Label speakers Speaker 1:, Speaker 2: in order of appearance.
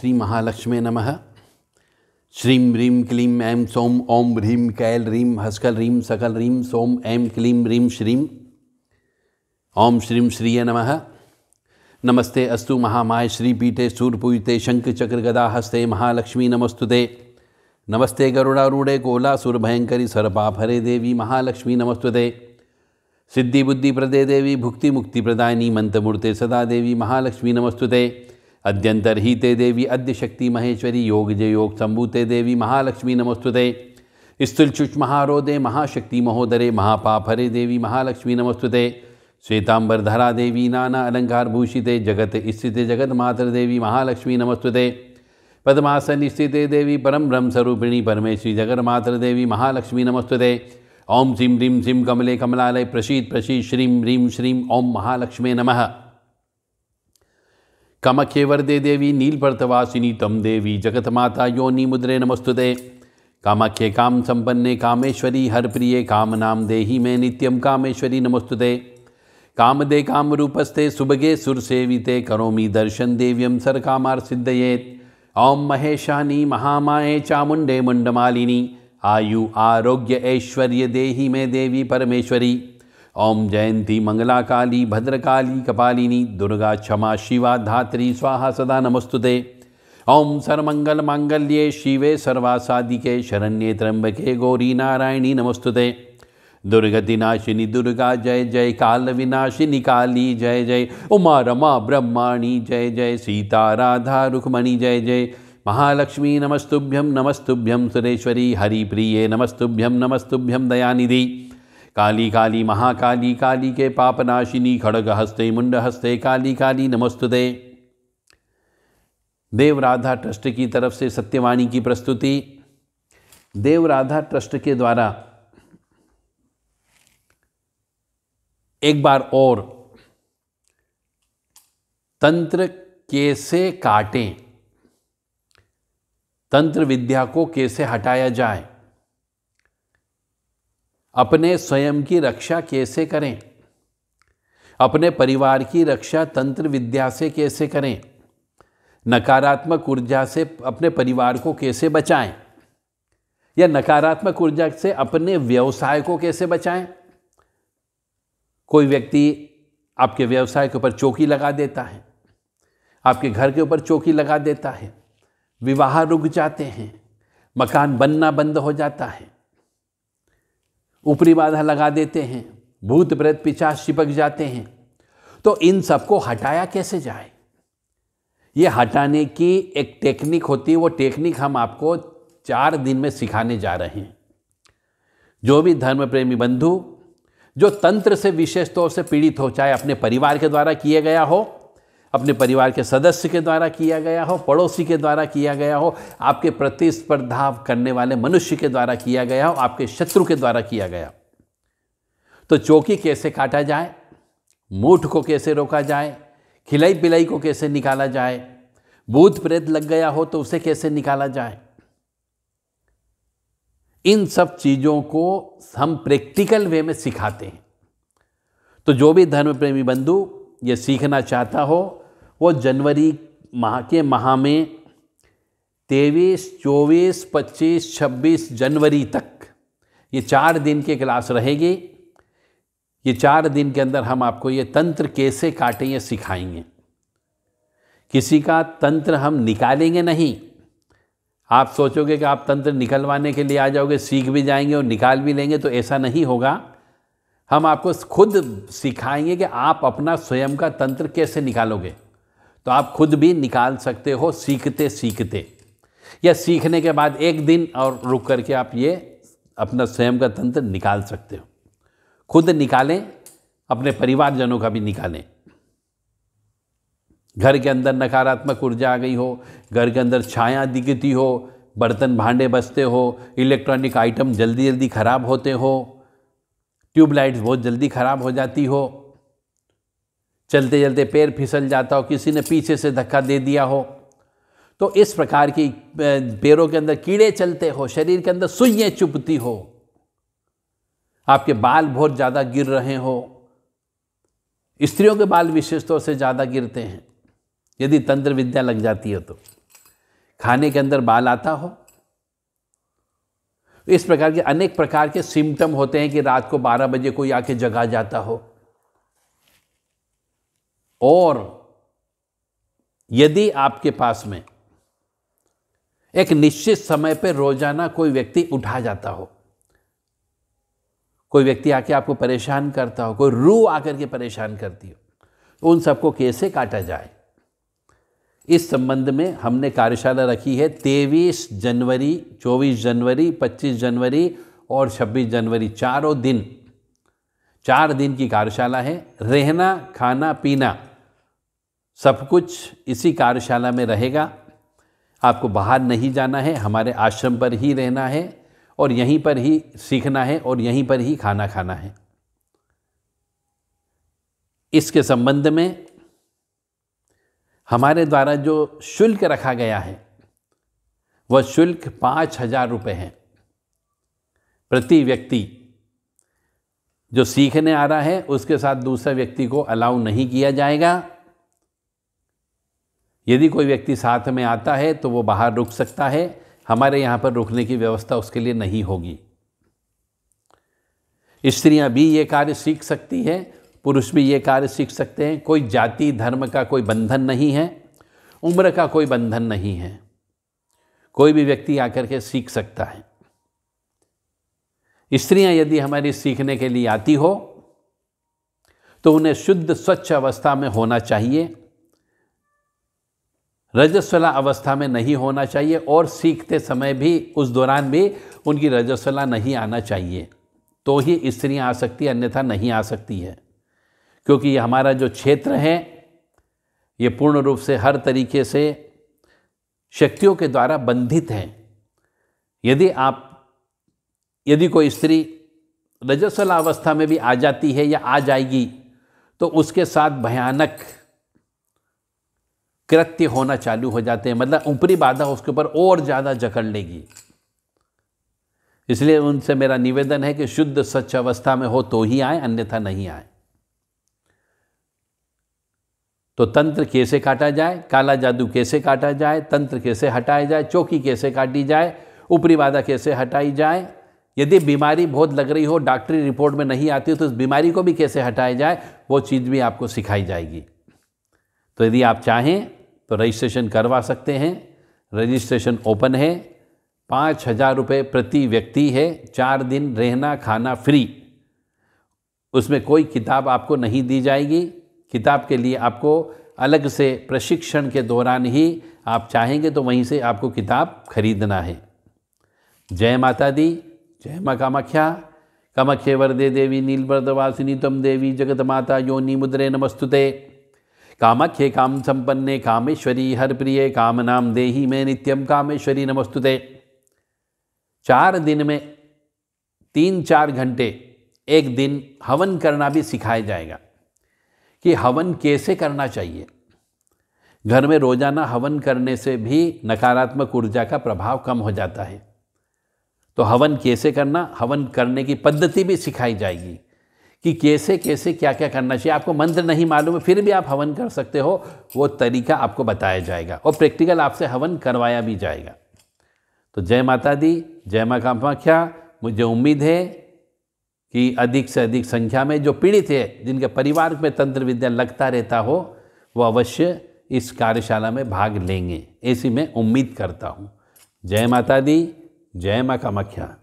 Speaker 1: श्री महालक्ष्मी नमः। श्रीं ह्रीं क्लीं ऐं सौं ओं ह्रीं कैल ह्रीं हस्कल ह्रीं सकल ह्रीं सौं ऐं क्लीं ह्रीं श्रीं ओं श्रीं श्रिये नमः। नमस्ते अस्तु महामाय श्रीपीठे सूरपूजिते शंखचक्र गदा हस्ते महालक्ष्मी नमस्तुते। नमस्ते गरुडारूढ़े कोलासुरभयंकरी सर्पाफरे देवी महालक्ष्मी नमस्तुते। सिद्धि बुद्धि प्रदे देवी भुक्ति मुक्ति प्रदायिनी मंत्रमूर्ते सदा देवी महालक्ष्मी नमस्तुते। अद्यंतरहिते देवी अद्य शक्ति महेश्वरी योग जय योग संभूते देवी महालक्ष्मी नमस्तुते। स्थूलचुच महारोदे महाशक्ति महोदरे महापापहरे देवी महालक्ष्मी नमस्तुते। श्वेतांबरधरा देवी नाना अलंकार भूषिते जगत स्थिते जगत मातर देवी महालक्ष्मी नमस्तुते। पद्मासन स्थिते देवी परम ब्रह्म स्वरूपिणी परमेश्वरी जगत मातर देवी महालक्ष्मी नमस्तुते। ओम श्रीं ह्रीं श्रीं कमले कमलालय प्रसीद प्रसीद श्रीं ह्रीं श्रीं ओम महालक्ष्मी नमः। कमख्ये वरदे देवी नीलपर्तवासिनी तम देवी जगत माता योनि मुद्रे नमस्तुते। कामाख्ये काम संपन्ने कामेश्वरी हर प्रिये काम नाम देहि में नित्यम कामेश्वरी नमस्तुते। कामदे काम रूपस्ते सुभगे सुरसेविते करोमि दर्शन देव्यम सर कामार सिद्धयेत। ओम महेशानी महामाये चामुंडे मुंडमालिनी आयु आरोग्य ऐश्वर्य देहि में देवी परमेश्वरी। ओम जयंती मंगला काली भद्रकाली कपालिनी दुर्गा क्षमा शिवा धात्री स्वाहा सदा नमस्तुते। ओम सर्वमंगल मांगल्ये शिवे सर्वासादिके शरण्ये त्र्यंबके गौरी नारायणी नमस्तुते। दुर्गतिनाशिनी दुर्गा जय जय काल विनाशिनी काली जय जय उमा रमा ब्रह्माणी जय जय सीता राधा रुक्मणी जय जय महालक्ष्मी नमस्तुभ्यं सुरेश्वरी हरिप्रिये नमस्तुभ्यं दयानिधि। काली काली महाकाली काली के पापनाशिनी खड़ग हस्ते मुंड हस्ते काली काली नमस्तुते। देव राधा ट्रस्ट की तरफ से सत्यवाणी की प्रस्तुति। देव राधा ट्रस्ट के द्वारा एक बार और तंत्र कैसे काटें, तंत्र विद्या को कैसे हटाया जाए, अपने स्वयं की रक्षा कैसे करें, अपने परिवार की रक्षा तंत्र विद्या से कैसे करें, नकारात्मक ऊर्जा से अपने परिवार को कैसे बचाएं या नकारात्मक ऊर्जा से अपने व्यवसाय को कैसे बचाएं। कोई व्यक्ति आपके व्यवसाय के ऊपर चौकी लगा देता है, आपके घर के ऊपर चौकी लगा देता है, विवाह रुक जाते हैं, मकान बनना बंद हो जाता है, ऊपरी बाधा लगा देते हैं, भूत प्रेत पिशाच चिपक जाते हैं। तो इन सबको हटाया कैसे जाए, ये हटाने की एक टेक्निक होती है। वो टेक्निक हम आपको 4 दिन में सिखाने जा रहे हैं। जो भी धर्म प्रेमी बंधु जो तंत्र से विशेष तौर से पीड़ित हो, चाहे अपने परिवार के द्वारा किया गया हो, अपने परिवार के सदस्य के द्वारा किया गया हो, पड़ोसी के द्वारा किया गया हो, आपके प्रतिस्पर्धा करने वाले मनुष्य के द्वारा किया गया हो, आपके शत्रु के द्वारा किया गया, तो चौकी कैसे काटा जाए, मूठ को कैसे रोका जाए, खिलाई पिलाई को कैसे निकाला जाए, भूत प्रेत लग गया हो तो उसे कैसे निकाला जाए, इन सब चीज़ों को हम प्रैक्टिकल वे में सिखाते हैं। तो जो भी धर्म प्रेमी बंधु ये सीखना चाहता हो वो जनवरी माह में 23, 24, 25, 26 जनवरी तक ये 4 दिन की क्लास रहेगी। ये 4 दिन के अंदर हम आपको ये तंत्र कैसे काटें ये सिखाएंगे। किसी का तंत्र हम निकालेंगे नहीं। आप सोचोगे कि आप तंत्र निकलवाने के लिए आ जाओगे, सीख भी जाएंगे और निकाल भी लेंगे, तो ऐसा नहीं होगा। हम आपको खुद सिखाएंगे कि आप अपना स्वयं का तंत्र कैसे निकालोगे। तो आप खुद भी निकाल सकते हो सीखते सीखते, या सीखने के बाद 1 दिन और रुक करके आप ये अपना स्वयं का तंत्र निकाल सकते हो। खुद निकालें, अपने परिवारजनों का भी निकालें। घर के अंदर नकारात्मक ऊर्जा आ गई हो, घर के अंदर छाया दिखती हो, बर्तन भांडे बजते हो, इलेक्ट्रॉनिक आइटम जल्दी जल्दी खराब होते हो, ट्यूबलाइट्स बहुत जल्दी खराब हो जाती हो, चलते चलते पैर फिसल जाता हो, किसी ने पीछे से धक्का दे दिया हो, तो इस प्रकार की पैरों के अंदर कीड़े चलते हो, शरीर के अंदर सुइयां चुभती हो, आपके बाल बहुत ज़्यादा गिर रहे हो, स्त्रियों के बाल विशेष तौर से ज़्यादा गिरते हैं यदि तंत्र विद्या लग जाती है तो। खाने के अंदर बाल आता हो। इस प्रकार के अनेक प्रकार के सिम्टम होते हैं कि रात को 12 बजे कोई आके जगा जाता हो। और यदि आपके पास में एक निश्चित समय पर रोजाना कोई व्यक्ति उठा जाता हो, कोई व्यक्ति आके आपको परेशान करता हो, कोई रूह आकर के परेशान करती हो, तो उन सबको कैसे काटा जाए, इस संबंध में हमने कार्यशाला रखी है 23 जनवरी, 24 जनवरी, 25 जनवरी और 26 जनवरी, 4 दिन की कार्यशाला है। रहना, खाना, पीना सब कुछ इसी कार्यशाला में रहेगा। आपको बाहर नहीं जाना है, हमारे आश्रम पर ही रहना है और यहीं पर ही सीखना है और यहीं पर ही खाना खाना है। इसके संबंध में हमारे द्वारा जो शुल्क रखा गया है वह शुल्क 5,000 रुपये है प्रति व्यक्ति। जो सीखने आ रहा है उसके साथ दूसरा व्यक्ति को अलाउ नहीं किया जाएगा। यदि कोई व्यक्ति साथ में आता है तो वो बाहर रुक सकता है, हमारे यहाँ पर रुकने की व्यवस्था उसके लिए नहीं होगी। स्त्रियां भी ये कार्य सीख सकती है, पुरुष भी ये कार्य सीख सकते हैं। कोई जाति धर्म का कोई बंधन नहीं है, उम्र का कोई बंधन नहीं है, कोई भी व्यक्ति आकर के सीख सकता है। स्त्रियां यदि हमारी सीखने के लिए आती हो तो उन्हें शुद्ध स्वच्छ अवस्था में होना चाहिए, रजस्वला अवस्था में नहीं होना चाहिए और सीखते समय भी उस दौरान भी उनकी रजस्वला नहीं आना चाहिए, तो ही स्त्रियां आ सकती है, अन्यथा नहीं आ सकती है। क्योंकि ये हमारा जो क्षेत्र है ये पूर्ण रूप से हर तरीके से शक्तियों के द्वारा बंधित है। यदि कोई स्त्री रजस्वला अवस्था में भी आ जाती है या आ जाएगी तो उसके साथ भयानक कृत्य होना चालू हो जाते हैं, मतलब ऊपरी बाधा उसके ऊपर और ज़्यादा जकड़ लेगी। इसलिए उनसे मेरा निवेदन है कि शुद्ध स्वच्छ अवस्था में हो तो ही आए, अन्यथा नहीं आए। तो तंत्र कैसे काटा जाए, काला जादू कैसे काटा जाए, तंत्र कैसे हटाया जाए, चौकी कैसे काटी जाए, ऊपरी बाधा कैसे हटाई जाए, यदि बीमारी बहुत लग रही हो, डॉक्टरी रिपोर्ट में नहीं आती हो तो उस बीमारी को भी कैसे हटाया जाए, वो चीज़ भी आपको सिखाई जाएगी। तो यदि आप चाहें तो रजिस्ट्रेशन करवा सकते हैं। रजिस्ट्रेशन ओपन है, 5,000 रुपये प्रति व्यक्ति है, 4 दिन रहना खाना फ्री। उसमें कोई किताब आपको नहीं दी जाएगी। किताब के लिए आपको अलग से प्रशिक्षण के दौरान ही आप चाहेंगे तो वहीं से आपको किताब खरीदना है। जय माता दी, जय माँ कामाख्या। कामाख्ये वरदे देवी नीलवर्धवासिनी तम देवी जगत माता योनि मुद्रे नमस्तुते। कामाख्ये काम संपन्ने कामेश्वरी हर प्रिय कामनाम देहि में नित्यम कामेश्वरी नमस्तुते। 4 दिन में 3-4 घंटे एक दिन हवन करना भी सिखाया जाएगा कि हवन कैसे करना चाहिए। घर में रोजाना हवन करने से भी नकारात्मक ऊर्जा का प्रभाव कम हो जाता है। तो हवन कैसे करना, हवन करने की पद्धति भी सिखाई जाएगी कि कैसे कैसे क्या क्या करना चाहिए। आपको मंत्र नहीं मालूम है फिर भी आप हवन कर सकते हो, वो तरीका आपको बताया जाएगा और प्रैक्टिकल आपसे हवन करवाया भी जाएगा। तो जय माता दी, जय माँ कामाख्या। मुझे उम्मीद है कि अधिक से अधिक संख्या में जो पीड़ित है, जिनके परिवार में तंत्र विद्या लगता रहता हो, वो अवश्य इस कार्यशाला में भाग लेंगे, ऐसी मैं उम्मीद करता हूँ। जय माता दी, जय माँ कामाख्या।